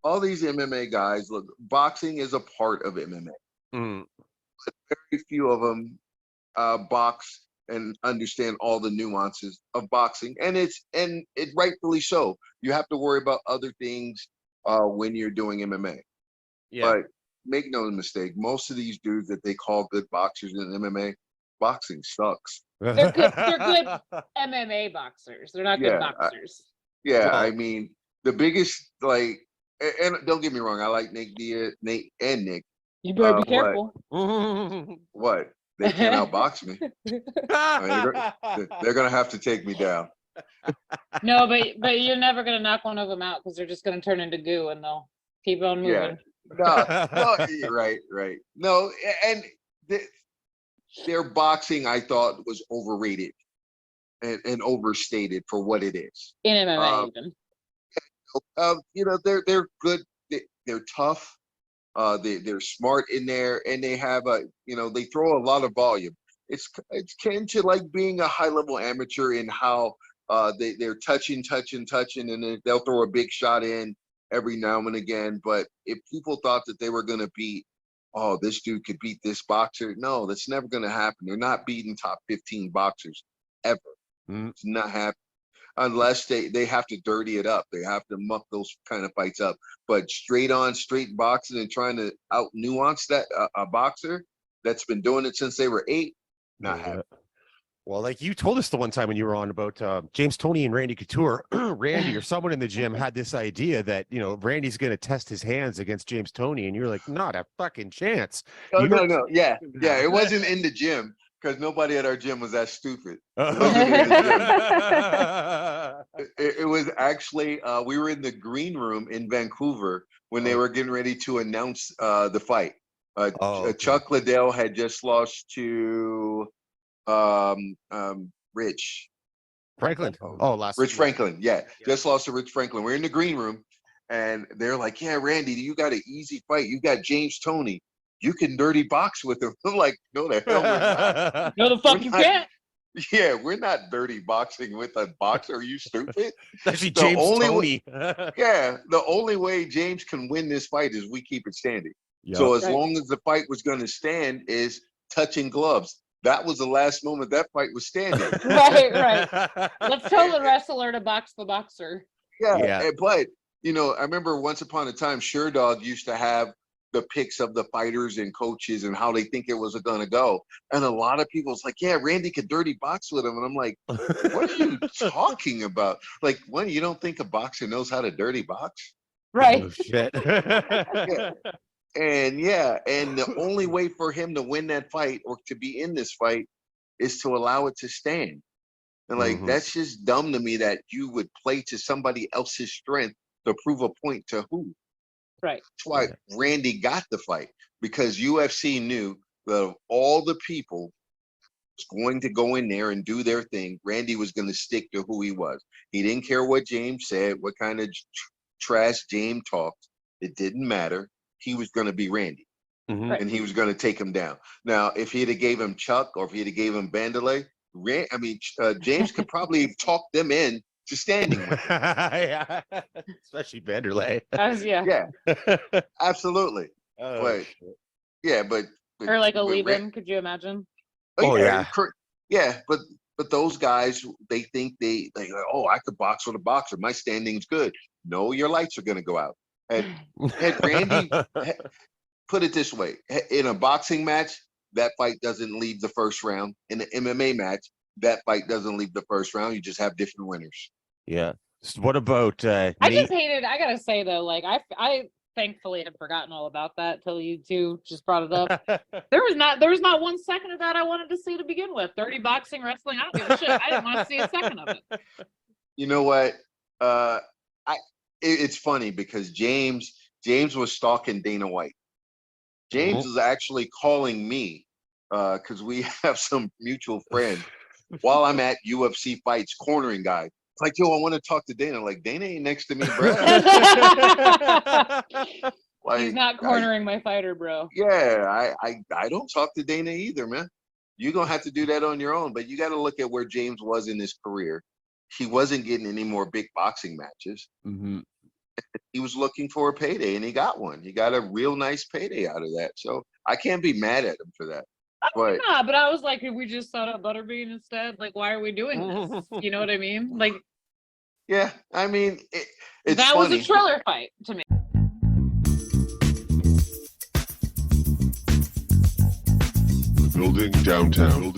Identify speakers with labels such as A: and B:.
A: all these MMA guys, look, boxing is a part of MMA.
B: Mm.
A: Very few of them box and understand all the nuances of boxing, and it rightfully so. You have to worry about other things when you're doing MMA.
B: Yeah.
A: But make no mistake, most of these dudes that they call good boxers in MMA, boxing sucks.
C: They're good. They're good MMA boxers. They're not good
A: Yeah,
C: boxers.
A: yeah. I
B: Well,
A: mean, the biggest and don't get me wrong, I like Nate Diaz, Nate and Nick.
C: You better be
A: But
C: careful.
A: what? They can't outbox me. They're gonna have to take me down.
C: No, but you're never gonna knock one of them out because they're just gonna turn into goo and they'll keep on
A: Yeah.
C: moving.
A: No, right. No, and their boxing, I thought, was overrated and overstated for what it is.
C: In MMA, even.
A: They're good. They're tough. They're smart in there, and they have they throw a lot of volume. It's akin to like being a high level amateur in how they're touching, and then they'll throw a big shot in every now and again. But if people thought that they were going to beat, oh, this dude could beat this boxer, no, that's never going to happen. They're not beating top 15 boxers ever. It's not happening unless they have to dirty it up. They have to muck those kind of fights up. But straight boxing and trying to out nuance that a boxer that's been doing it since they were 8, not happening.
B: Well, like you told us the one time when you were on about James Toney and Randy Couture, Randy or someone in the gym had this idea that, Randy's going to test his hands against James Toney. And you're like, not a fucking chance.
A: No. Yeah. It wasn't in the gym because nobody at our gym was that stupid. It was actually, we were in the green room in Vancouver when they were getting ready to announce the fight. Chuck Liddell had just lost to Rich
B: Franklin.
A: Rich Franklin. Yeah, just lost to Rich Franklin. We're in the green room, and they're like, "Yeah, Randy, you got an easy fight. You got James Toney. You can dirty box with him." I'm like, "No, the hell we're not.
C: No, the fuck you can't."
A: Yeah, we're not dirty boxing with a boxer. Are you stupid?
B: Especially James Toney.
A: The only way James can win this fight is we keep it standing. Yep. So as long as the fight was going to stand is touching gloves. That was the last moment that fight was standing.
C: Right. Let's tell the wrestler to box the boxer.
A: Yeah. But, I remember once upon a time, Sure Dog used to have the picks of the fighters and coaches and how they think it was going to go. And a lot of people was like, yeah, Randy could dirty box with him. And I'm like, what are you talking about? Like, when you don't think a boxer knows how to dirty box?
C: Right.
B: Oh, shit.
A: And the only way for him to win that fight or to be in this fight is to allow it to stand. And like, that's just dumb to me that you would play to somebody else's strength to prove a point to who.
C: Right.
A: That's why Randy got the fight, because UFC knew that of all the people was going to go in there and do their thing, Randy was going to stick to who he was. He didn't care what James said, what kind of trash James talked. It didn't matter. He was going to be Randy, and he was going to take him down. Now, if he'd have gave him Chuck or if he'd have gave him Vanderlei, James could probably have talked them in to standing with him.
B: Yeah. Especially Vanderlei.
A: Yeah, absolutely. But
C: or like a leave-in, could you imagine?
A: But those guys, they think they I could box with a boxer. My standing's good. No, your lights are going to go out. Had Randy put it this way, in a boxing match, that fight doesn't leave the first round. In an MMA match, that fight doesn't leave the first round. You just have different winners.
B: Yeah. So what about
C: I just hated, I gotta say though, like I thankfully had forgotten all about that till you two just brought it up. There was not 1 second of that I wanted to see to begin with. Dirty boxing, wrestling, I don't give a shit. I didn't want to see a second of it.
A: You know what? It's funny because James was stalking Dana White. James was actually calling me because we have some mutual friend while I'm at UFC fights cornering guy. It's like, yo, I want to talk to Dana. Like, Dana ain't next to me, bro.
C: Like, he's not cornering my fighter, bro.
A: Yeah, I don't talk to Dana either, man. You're gonna have to do that on your own. But you got to look at where James was in his career. He wasn't getting any more big boxing matches. he was looking for a payday, and he got one. He got a real nice payday out of that. So I can't be mad at him for that. But
C: Nah, but I was like, if we just set up Butterbean instead, like, why are we doing this? You know what I mean? Like,
A: yeah, I mean, it's
C: that
A: funny.
C: was a trailer fight to me.
D: Building downtown.